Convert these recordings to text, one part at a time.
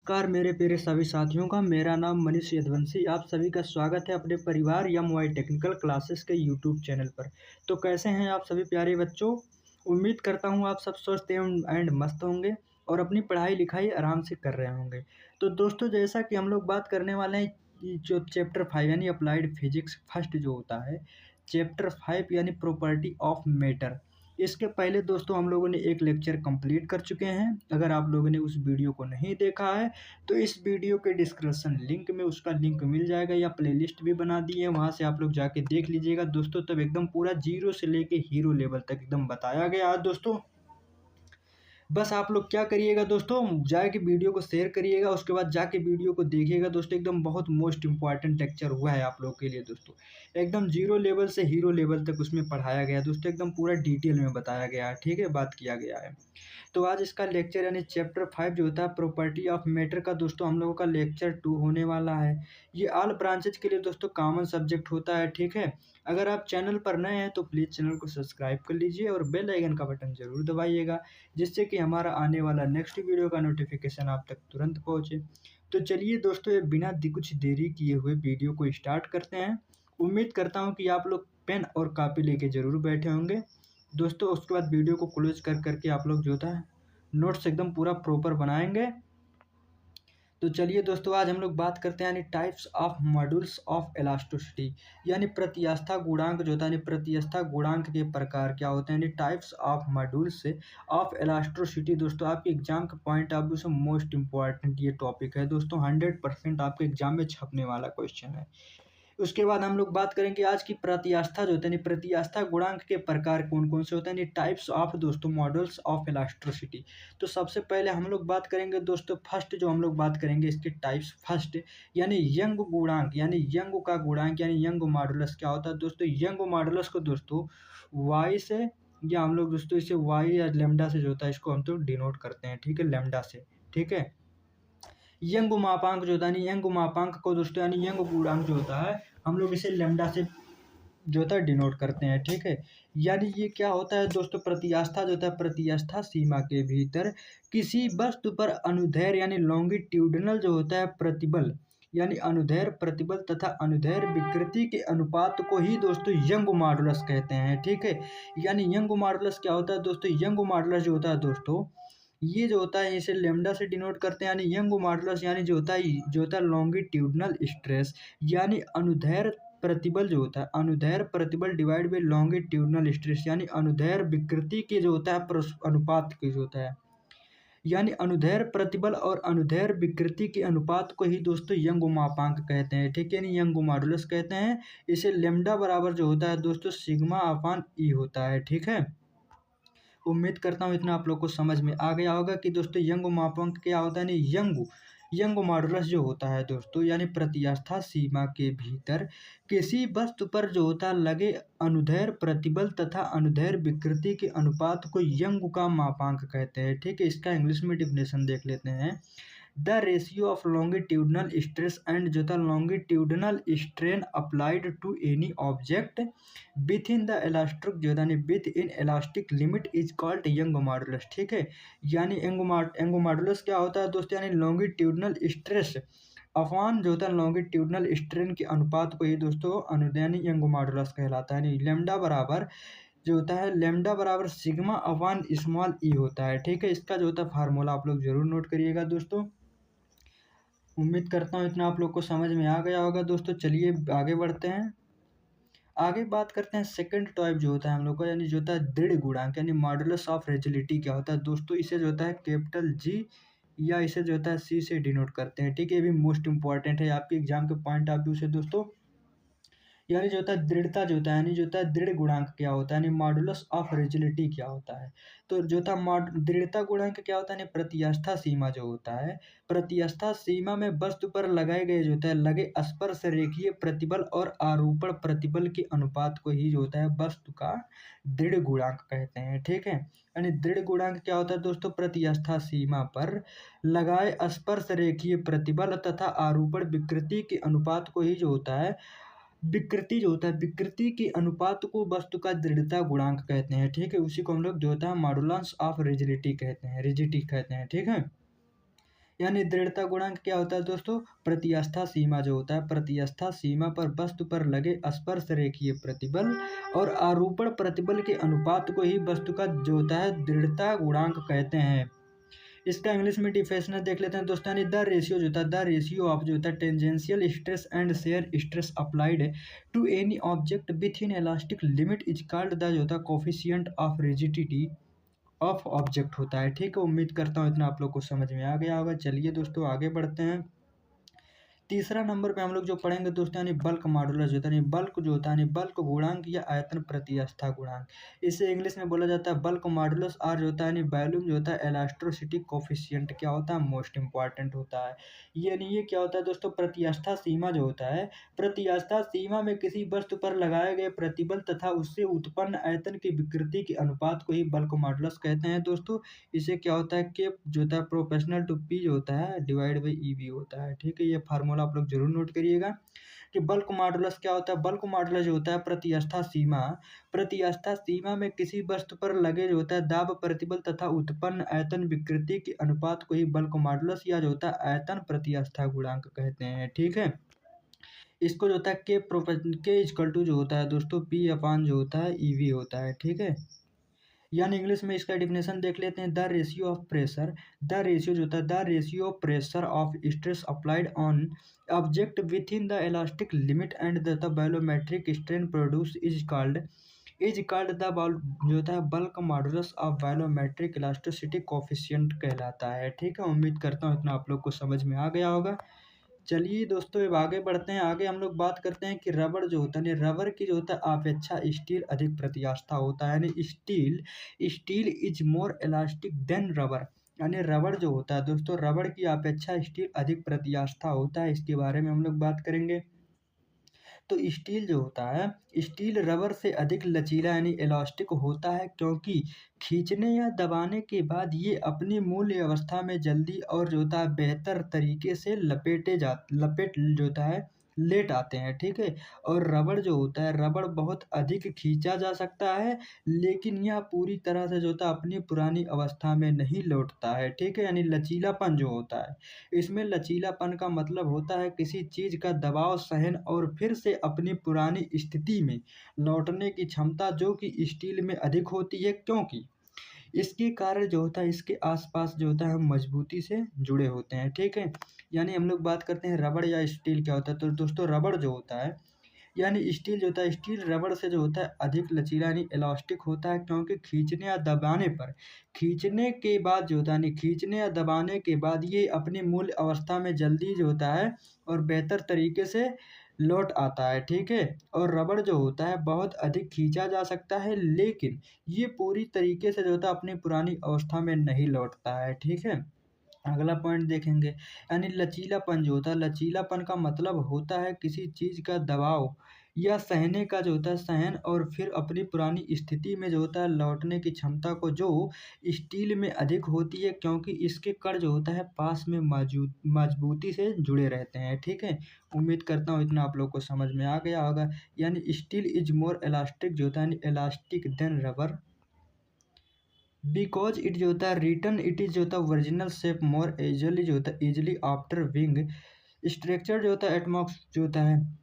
नमस्कार मेरे प्यारे सभी साथियों का। मेरा नाम मनीष यदवंशी। आप सभी का स्वागत है अपने परिवार या मोबाइल टेक्निकल क्लासेस के यूट्यूब चैनल पर। तो कैसे हैं आप सभी प्यारे बच्चों? उम्मीद करता हूं आप सब स्वस्थ एंड मस्त होंगे और अपनी पढ़ाई लिखाई आराम से कर रहे होंगे। तो दोस्तों, जैसा कि हम लोग बात करने वाले हैं जो चैप्टर 5 यानी अप्लाइड फिजिक्स फर्स्ट जो होता है, चैप्टर 5 यानी प्रॉपर्टी ऑफ मैटर। इसके पहले दोस्तों हम लोगों ने एक लेक्चर कंप्लीट कर चुके हैं। अगर आप लोगों ने उस वीडियो को नहीं देखा है तो इस वीडियो के डिस्क्रिप्शन लिंक में उसका लिंक मिल जाएगा, या प्लेलिस्ट भी बना दी है, वहाँ से आप लोग जाके देख लीजिएगा दोस्तों। तब एकदम पूरा जीरो से लेके हीरो लेवल तक एकदम बताया गया है दोस्तों। बस आप लोग क्या करिएगा दोस्तों, जाके वीडियो को शेयर करिएगा, उसके बाद जाके वीडियो को देखिएगा दोस्तों। एकदम बहुत मोस्ट इंपॉर्टेंट लेक्चर हुआ है आप लोग के लिए दोस्तों। एकदम जीरो लेवल से हीरो लेवल तक उसमें पढ़ाया गया है दोस्तों, एकदम पूरा डिटेल में बताया गया है, ठीक है, बात किया गया है। तो आज इसका लेक्चर यानी चैप्टर 5 जो होता है प्रॉपर्टी ऑफ मैटर का दोस्तों हम लोगों का लेक्चर 2 होने वाला है। ये ऑल ब्रांचेज के लिए दोस्तों कॉमन सब्जेक्ट होता है, ठीक है। अगर आप चैनल पर नए हैं तो प्लीज़ चैनल को सब्सक्राइब कर लीजिए और बेल आइकन का बटन ज़रूर दबाइएगा, जिससे कि हमारा आने वाला नेक्स्ट वीडियो का नोटिफिकेशन आप तक तुरंत पहुँचे। तो चलिए दोस्तों, ये बिना कुछ देरी किए हुए वीडियो को स्टार्ट करते हैं। उम्मीद करता हूँ कि आप लोग पेन और कॉपी लेके ज़रूर बैठे होंगे दोस्तों। उसके बाद वीडियो को क्लोज करके आप लोग जो होता है नोट्स एकदम पूरा प्रॉपर बनाएंगे। तो चलिए दोस्तों, आज हम लोग बात करते हैं यानी types of modules of elasticity, यानी प्रत्यास्था गुणांक जो होता है, यानी प्रत्यास्था गुणांक के प्रकार क्या होते हैं, यानी types of modules of elasticity. दोस्तों आपके एग्जाम के पॉइंट ऑफ व्यू से मोस्ट इंपॉर्टेंट ये टॉपिक है दोस्तों, 100% आपके एग्जाम में छपने वाला क्वेश्चन है। उसके बाद हम लोग बात करेंगे आज की प्रत्यास्था जो होता है, प्रत्यास्था गुणांक के प्रकार कौन कौन से होते हैं, टाइप्स ऑफ दोस्तों मॉडल्स ऑफ इलास्टिसिटी। तो सबसे पहले हम लोग बात करेंगे दोस्तों, फर्स्ट जो हम लोग बात करेंगे इसके टाइप्स फर्स्ट, यानी यंग गुणांक, यानी यंग का गुणांक, यानी यंग मॉडुलस क्या होता है दोस्तों। यंग मॉडुलस को दोस्तों वाई से, या हम लोग दोस्तों इसे वाई या लेमडा से जो होता है इसको हम तो डिनोट करते हैं, ठीक है, लेमडा से, ठीक है। यंग मापांक जो होता है, यंग मापांक को दोस्तों यानी यंग गुणांक जो होता है हम लोग इसे लेमडा से जो होता है डिनोट करते हैं, ठीक है। यानी ये क्या होता है दोस्तों, प्रत्यास्था जो होता है, प्रत्यास्था सीमा के भीतर किसी वस्तु पर अनुदैर्ध्य यानी लॉन्गिट्यूडनल जो होता है प्रतिबल, यानी अनुदैर्ध्य प्रतिबल तथा अनुदैर्ध्य विकृति के अनुपात को ही दोस्तों यंग मॉडुलस कहते हैं, ठीक है। यानी यंग मॉडुलस क्या होता है दोस्तों, यंग मॉडुलस जो होता है दोस्तों, ये जो होता है इसे लेमडा से डिनोट करते हैं, यानी यंग मॉडुलस यानी जो होता है लॉन्गिट्यूडनल स्ट्रेस, यानी अनुदैर्ध्य प्रतिबल जो होता है, अनुदैर्ध्य प्रतिबल डिवाइड बाई लॉन्गिट्यूडनल स्ट्रेस, यानी अनुदैर्ध्य विकृति के जो होता है अनुपात के जो होता है, यानी अनुदैर्ध्य प्रतिबल और अनुदैर्ध्य विकृति के अनुपात को ही दोस्तों यंग मापांक कहते हैं, ठीक है, यानी यंग मॉडुलस कहते हैं। इसे लेमडा बराबर जो होता है दोस्तों सिग्मा अपान ई होता है, ठीक है। उम्मीद करता हूँ इतना आप लोग को समझ में आ गया होगा कि दोस्तों यंग मापांक क्या होता है, यानी यंग मॉडुलस जो होता है दोस्तों, यानी प्रत्यास्था सीमा के भीतर किसी वस्तु पर जो होता है लगे अनुदैर्ध्य प्रतिबल तथा अनुदैर्ध्य विकृति के अनुपात को यंग का मापांक कहते हैं, ठीक है। इसका इंग्लिश में डिफिनेशन देख लेते हैं। The ratio of longitudinal stress and जो था longitudinal strain applied to any object within the elastic जो था within elastic limit is called Young modulus, ठीक है। यानी यंग मॉडुलस क्या होता है दोस्तों, यानी लॉन्गिट्यूडनल स्ट्रेस अपॉन जो होता है लॉन्गिट्यूडनल स्ट्रेन के अनुपात को ही दोस्तों अनुदैर्ध्य यंग मॉडुलस कहलाता है। यानी लेमडा बराबर जो होता है लेमडा बराबर सिग्मा अपॉन स्मॉल ई होता है, ठीक है। इसका जो होता है फार्मूला आप लोग जरूर नोट करिएगा दोस्तों। उम्मीद करता हूँ इतना आप लोग को समझ में आ गया होगा दोस्तों। चलिए आगे बढ़ते हैं। आगे बात करते हैं सेकंड टाइप जो होता है हम लोग का, यानी जो होता है दृढ़ गुणांक, यानी मॉडुलस ऑफ रिजिडिटी क्या होता है दोस्तों। इसे जो होता है कैपिटल जी या इसे जो होता है सी से डिनोट करते हैं, ठीक है। ये भी मोस्ट इंपॉर्टेंट है आपके एग्जाम के पॉइंट ऑफ व्यू से दोस्तों। यानी जो होता है दृढ़ता जो होता है, यानी जो होता है दृढ़ गुणांक क्या होता है, यानी मॉडुलस ऑफ रिजिडिटी क्या होता है। तो जो था दृढ़ता गुणांक क्या होता है, यानी प्रत्यास्था सीमा जो होता है, प्रत्यास्था सीमा में वस्तु पर लगाए गए जो होता है लगे स्पर्श रेखीय प्रतिबल और आरूपण प्रतिबल के अनुपात को ही जो होता है वस्तु का दृढ़ गुणांक कहते हैं, ठीक है। यानी दृढ़ गुणांक क्या होता है दोस्तों, प्रत्यास्था सीमा पर लगाए स्पर्श रेखीय प्रतिबल तथा आरूपण विकृति के अनुपात को ही जो होता है विकृति जो होता है विकृति के अनुपात को वस्तु का दृढ़ता गुणांक कहते हैं, ठीक है। उसी को हम लोग जो होता है मॉडुलस ऑफ रिजिडिटी कहते हैं, ठीक है। यानी दृढ़ता गुणांक क्या होता है दोस्तों? प्रतिस्थापन सीमा जो होता है, प्रतिस्थापन सीमा पर वस्तु पर लगे स्पर्श रेखीय प्रतिबल और आरूपण प्रतिबल के अनुपात को ही वस्तु का जो होता है दृढ़ता गुणांक कहते हैं। इसका इंग्लिश में डिफिनेशन देख लेते हैं दोस्तों, यानी द रेशियो जो होता है, द रेशियो ऑफ जो होता है tangential stress and shear stress applied to any object within elastic limit is called the जो होता है coefficient of rigidity of object होता है। ठीक है, उम्मीद करता हूँ इतना आप लोग को समझ में आ गया होगा। चलिए दोस्तों आगे बढ़ते हैं। तीसरा नंबर पे हम लोग जो पढ़ेंगे दोस्तों, यानी बल्क मॉडुलस होता है, यानी बल्क जो होता है, यानी बल्क गुणांक या आयतन प्रतिस्थापन गुणांक। इसे इंग्लिश में बोला जाता है बल्क मॉडुलस, और जो होता है यानी वॉल्यूम जो होता है इलास्टोसिटी कोफिशिएंट क्या होता है, मोस्ट इंपॉर्टेंट होता है। ये क्या होता है दोस्तों, प्रतिस्थापन सीमा जो होता है, प्रतिस्थापन सीमा में किसी वस्तु पर लगाए गए प्रतिबल तथा उससे उत्पन्न आयतन की विकृति के अनुपात को ही बल्क मॉडुलस कहते हैं दोस्तों। इसे क्या होता है, के जो होता है प्रोपोर्शनल टू पी जो होता है डिवाइड बाई ईवी होता है। ठीक है, ये फार्मूला आप लोग जरूर नोट करिएगा कि बल्क मॉडुलस क्या होता है। बल्क मॉडुलस जो होता है प्रतिस्थापन सीमा, प्रतिस्थापन सीमा में किसी वस्तु पर लगे जो होता है दाब प्रतिबल तथा उत्पन्न आयतन विकृति के अनुपात को ही बल्क मॉडुलस या जो होता है आयतन प्रतिस्थापन गुणांक कहते हैं। ठीक है, इसको जो होता है के इक्वल टू जो होता है दोस्तों पी अपान जो होता है ईवी होता है। ठीक है, यानी इंग्लिश में इसका डेफिनेशन देख लेते हैं, the ratio of pressure, the ratio जो होता है the ratio of pressure of stress applied on object within the elastic limit and the volumetric strain produce is called the जो होता है bulk modulus of volumetric elasticity coefficient कहलाता है। ठीक है, उम्मीद करता हूँ इतना आप लोग को समझ में आ गया होगा। चलिए दोस्तों अब आगे बढ़ते हैं। आगे हम लोग बात करते हैं कि रबड़ जो होता है, यानी रबर की जो होता है अपेक्षा स्टील अधिक प्रतिस्थापन होता है, यानी steel steel is more elastic than rubber. यानी रबड़ जो होता है दोस्तों, रबड़ की अपेक्षा स्टील अधिक प्रतिस्थापन होता है। इसके बारे में हम लोग बात करेंगे। तो स्टील जो होता है, स्टील रबर से अधिक लचीला यानी इलास्टिक होता है, क्योंकि खींचने या दबाने के बाद ये अपनी मूल अवस्था में जल्दी और जो होता है बेहतर तरीके से लपेट जो होता है लेट आते हैं। ठीक है, और रबड़ जो होता है, रबड़ बहुत अधिक खींचा जा सकता है, लेकिन यह पूरी तरह से जो होता है अपनी पुरानी अवस्था में नहीं लौटता है। ठीक है, यानी लचीलापन जो होता है, इसमें लचीलापन का मतलब होता है किसी चीज का दबाव सहन और फिर से अपनी पुरानी स्थिति में लौटने की क्षमता, जो कि स्टील में अधिक होती है, क्योंकि इसके कारण जो होता है इसके आसपास जो होता है हम मजबूती से जुड़े होते हैं। ठीक है, यानी हम लोग बात करते हैं रबड़ या स्टील क्या होता है। तो दोस्तों रबड़ जो होता है, यानी स्टील जो होता है, स्टील रबड़ से जो होता है अधिक लचीला यानी इलास्टिक होता है, क्योंकि खींचने के बाद जो होता है, यानी खींचने या दबाने के बाद ये अपनी मूल अवस्था में जल्दी जो होता है और बेहतर तरीके से लौट आता है। ठीक है, और रबड़ जो होता है बहुत अधिक खींचा जा सकता है, लेकिन ये पूरी तरीके से जो होता है अपनी पुरानी अवस्था में नहीं लौटता है। ठीक है, अगला पॉइंट देखेंगे, यानी लचीलापन जो होता है, लचीलापन का मतलब होता है किसी चीज का दबाव या सहने का जो होता है सहन और फिर अपनी पुरानी स्थिति में जो होता है लौटने की क्षमता को, जो स्टील में अधिक होती है, क्योंकि इसके कण जो होता है पास में मौजूद मजबूती से जुड़े रहते हैं। ठीक है, उम्मीद करता हूँ इतना आप लोग को समझ में आ गया होगा। यानी स्टील इज मोर इलास्टिक जो होता है elastic than rubber, because it जो होता है रिटर्न इट इज जो होता है ओरिजिनल शेप मोर इजली जो होता है इजली आफ्टर विंग स्ट्रक्चर जो होता है एटमॉक्स जो होता है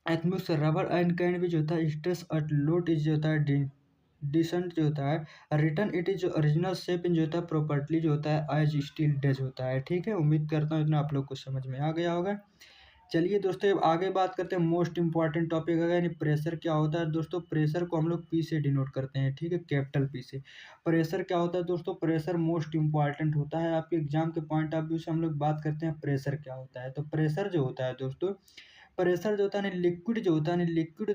एटमॉक्स रबर एंड कैन भी जो होता है स्ट्रेस एट लोट इज जो होता है डिसेंट जो होता है रिटर्न इट इज जो ओरिजिनल शेप इन जो होता है प्रॉपर्टी जो होता है एज स्टील डज होता है। ठीक है, उम्मीद करता हूँ इतना आप लोग को समझ में आ गया होगा। चलिए दोस्तों अब आगे बात करते हैं मोस्ट इंपॉर्टेंट टॉपिक है, यानी प्रेशर क्या होता है दोस्तों। प्रेशर को हम लोग पी से डिनोट करते हैं। ठीक है, कैपिटल पी से। प्रेशर क्या होता है दोस्तों, प्रेशर मोस्ट इंपॉर्टेंट होता है आपके एग्जाम के पॉइंट ऑफ व्यू से। हम लोग बात करते हैं प्रेशर क्या होता है। तो प्रेशर जो होता है दोस्तों, प्रेशर जो होता है लिक्विड जो होता है लिक्विड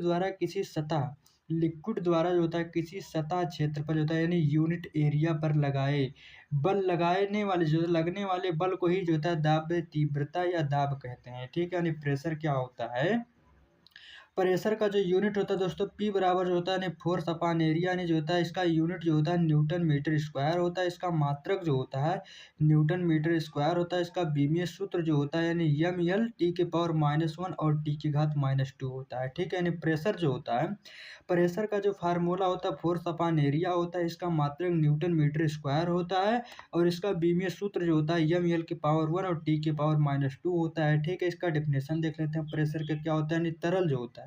द्वारा जो होता है किसी सतह क्षेत्र पर जो होता है यानी यूनिट एरिया पर लगाने वाले जो लगने वाले बल को ही जो होता है दाब तीव्रता या दाब कहते हैं। ठीक है, यानी प्रेशर क्या होता है, प्रेशर का जो यूनिट होता है दोस्तों पी बराबर जो होता है यानी फोर्स अपॉन एरिया यानी जो होता है इसका यूनिट जो होता है न्यूटन मीटर स्क्वायर होता है। इसका मात्रक जो होता है न्यूटन मीटर स्क्वायर होता है। इसका बीमीय सूत्र जो होता है यानी एम एल टी के पावर -1 और टी की घात -2 होता है। ठीक है, यानी प्रेशर जो होता है, प्रेशर का जो फार्मूला होता है फोर्स अपॉन एरिया होता है। इसका मात्रक न्यूटन मीटर स्क्वायर होता है और इसका बीमीय सूत्र जो होता है एम एल के पावर 1 और टी के पावर -2 होता है। ठीक है, इसका डेफिनेशन देख लेते हैं। प्रेशर का क्या होता है यानी तरल जो होता है,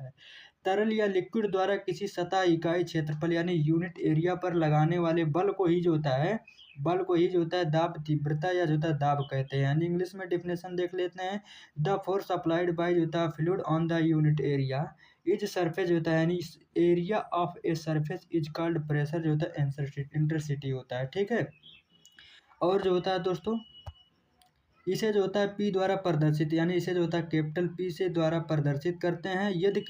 तरल या लिक्विड द्वारा किसी सतह इकाई क्षेत्रफल यानी यूनिट एरिया पर लगाने वाले बल को ही जो होता है, बल को ही जो होता है दाब तीव्रता या जो होता है दाब कहते हैं। यानी इंग्लिश में डेफिनेशन देख लेते हैं। द फोर्स अप्लाइड बाय जो होता है fluid on the unit area is surface जो होता है यानी area of a surface is called pressure जो होता है इंटरसिटी होता है। ठीक है, और जो होता है दोस्तों इसे जो होता है पी द्वारा प्रदर्शित यानी इसे जो होता है कैपिटल पी से द्वारा प्रदर्शित करते हैं। यदि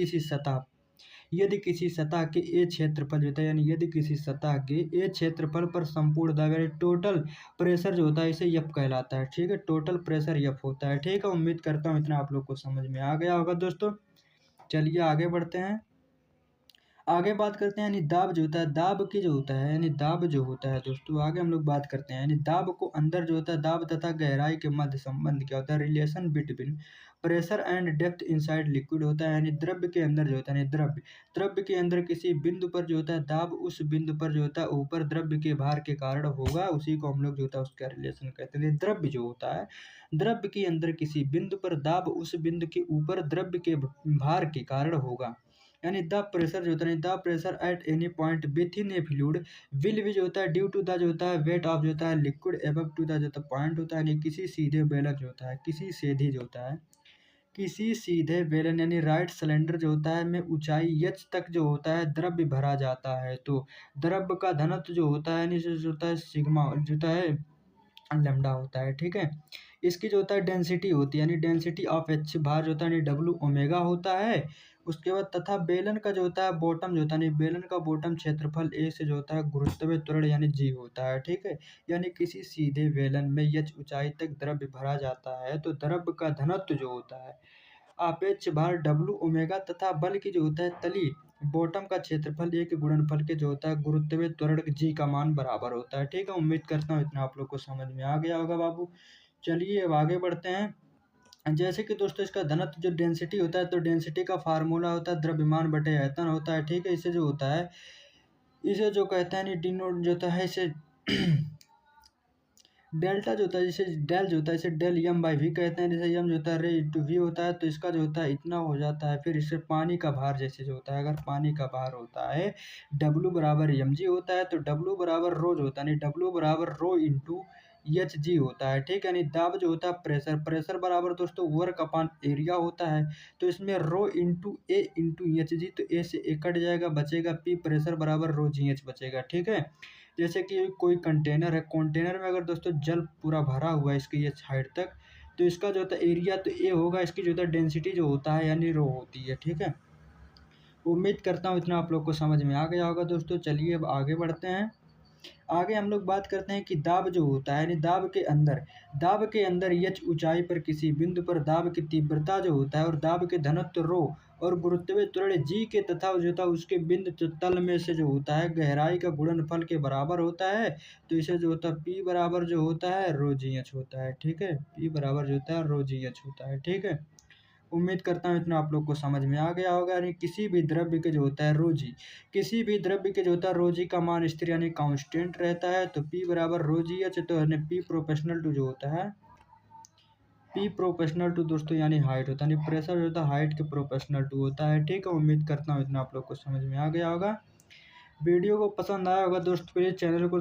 किसी सतह के ए क्षेत्रफल जो होता है यानी यदि किसी सतह के ए क्षेत्रफल पर संपूर्ण दाब यानी टोटल प्रेशर जो होता है इसे यफ कहलाता है। ठीक है, टोटल प्रेशर यफ होता है। ठीक है, उम्मीद करता हूँ इतना आप लोग को समझ में आ गया होगा दोस्तों। चलिए आगे बढ़ते हैं। आगे बात करते हैं यानी दाब जो होता है, दाब की जो होता है यानी दाब जो होता है दोस्तों, आगे हम लोग बात करते हैं यानी दाब को अंदर जो होता है दाब तथा गहराई के मध्य संबंध क्या होता है, relation between pressure and depth inside liquid होता है। यानी द्रव्य के अंदर जो होता है यानी द्रव्य के अंदर किसी बिंदु पर जो होता है दाब उस बिंदु पर जो होता है ऊपर द्रव्य के भार के कारण होगा, उसी को हम लोग जो होता है उसका रिलेशन कहते हैं। द्रव्य जो होता है, द्रव्य के अंदर किसी बिंदु पर दाब उस बिंदु के ऊपर द्रव्य के भार के कारण होगा। यानी द प्रेशर जो होता है the pressure at any point with in A fluid will भी जो होता है ड्यू टू द जो होता है वेट ऑफ जो होता है लिक्विड एबव टू द जो होता है पॉइंट होता है। यानी किसी सीधे बेलन जो होता है किसी सीधे बेलन यानी राइट सिलेंडर जो होता है में ऊंचाई h तक जो होता है द्रव्य भरा जाता है तो द्रव्य का घनत्व जो होता है यानी जो होता है सिग्मा जो होता है लैम्डा होता है। ठीक है, इसकी जो होता है डेंसिटी होती है यानी डेंसिटी ऑफ एच भार जो होता है यानी डब्ल्यू ओमेगा होता है। उसके बाद तथा बेलन का जो होता है बॉटम जो होता है यानी बेलन का बॉटम क्षेत्रफल ए से जो होता है गुरुत्वीय त्वरण यानी जी होता है। ठीक है, यानी किसी सीधे बेलन में एच ऊंचाई तक द्रव्य भरा जाता है तो द्रव्य का घनत्व जो होता है आपेक्ष भार डब्ल्यू ओमेगा तथा बल की जो होता है तली बॉटम का क्षेत्रफल एक गुणनफल के जो होता है गुरुत्वीय त्वरण जी का मान बराबर होता है। ठीक है, उम्मीद करता हूँ इतना आप लोग को समझ में आ गया होगा बाबू। चलिए अब आगे बढ़ते हैं। जैसे कि दोस्तों इसका घनत्व जो डेंसिटी होता है तो डेंसिटी का फार्मूला होता है द्रव्यमान बटे आयतन होता है। ठीक है, इसे जो होता है इसे जो कहते हैं डिनोट जो होता है इसे डेल्टा जो होता है जैसे डेल जो होता है इसे डेल एम बाई वी कहते हैं। जैसे एम जो होता है रे इंटू वी होता है तो इसका जो होता है इतना हो जाता है। फिर इससे पानी का भार जैसे जो होता है अगर पानी का भार होता है डब्ल्यू बराबर एम जी होता है तो डब्ल्यू बराबर रो जो होता है यानी डब्ल्यू बराबर रो इंटू एच जी होता है। ठीक है, यानी दाब जो होता है प्रेशर बराबर दोस्तों वर्क अपॉन एरिया होता है तो इसमें रो इंटू एच जी तो ए से ए कट जाएगा बचेगा पी प्रेशर बराबर रो जी एच बचेगा। ठीक है, जैसे कि कोई कंटेनर है, कंटेनर में अगर दोस्तों जल पूरा भरा हुआ है इसकी ये हाइट तक तो इसका जो होता है एरिया तो ए होगा, इसकी जो होता है डेंसिटी जो होता है यानी रो होती है। ठीक है, उम्मीद करता हूँ इतना आप लोग को समझ में आ गया होगा दोस्तों। चलिए अब आगे बढ़ते हैं। आगे हम लोग बात करते हैं कि दाब जो होता है यानी दाब के अंदर एच ऊंचाई पर किसी बिंदु पर दाब की तीव्रता जो होता है और दाब के घनत्व रो और गुरुत्वीय त्वरण जी के तथा जो होता है उसके बिंदु तल में से जो होता है गहराई का गुणनफल के बराबर होता है तो इसे जो होता है पी बराबर जो होता है रो जी एच होता है। ठीक है, पी बराबर जो होता है रो जी एच होता है। ठीक है, उम्मीद करता हूँ इतना आप लोग को समझ में आ गया होगा। यानी किसी भी द्रव्य के जो होता है रोजी किसी भी द्रव्य के जो होता है रोजी का मान स्थिर यानी कांस्टेंट रहता है तो P बराबर रोजी एच तो यानी P प्रोपोर्शनल टू जो होता है P प्रोपोर्शनल टू दोस्तों यानी हाइट होता है यानी प्रेशर जो होता है हाइट के प्रोपोर्शनल टू होता है। ठीक है, उम्मीद करता हूँ इतना आप लोग को समझ में आ गया होगा। वीडियो को पसंद आया होगा दोस्तों प्लीज़ चैनल को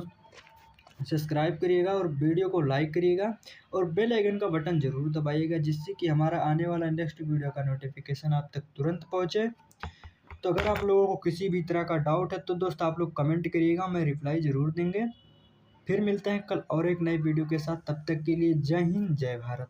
सब्सक्राइब करिएगा और वीडियो को लाइक करिएगा और बेल आइकन का बटन ज़रूर दबाइएगा जिससे कि हमारा आने वाला नेक्स्ट वीडियो का नोटिफिकेशन आप तक तुरंत पहुँचे। तो अगर आप लोगों को किसी भी तरह का डाउट है तो दोस्त आप लोग कमेंट करिएगा, मैं रिप्लाई ज़रूर देंगे। फिर मिलते हैं कल और एक नई वीडियो के साथ, तब तक के लिए जय हिंद जय भारत।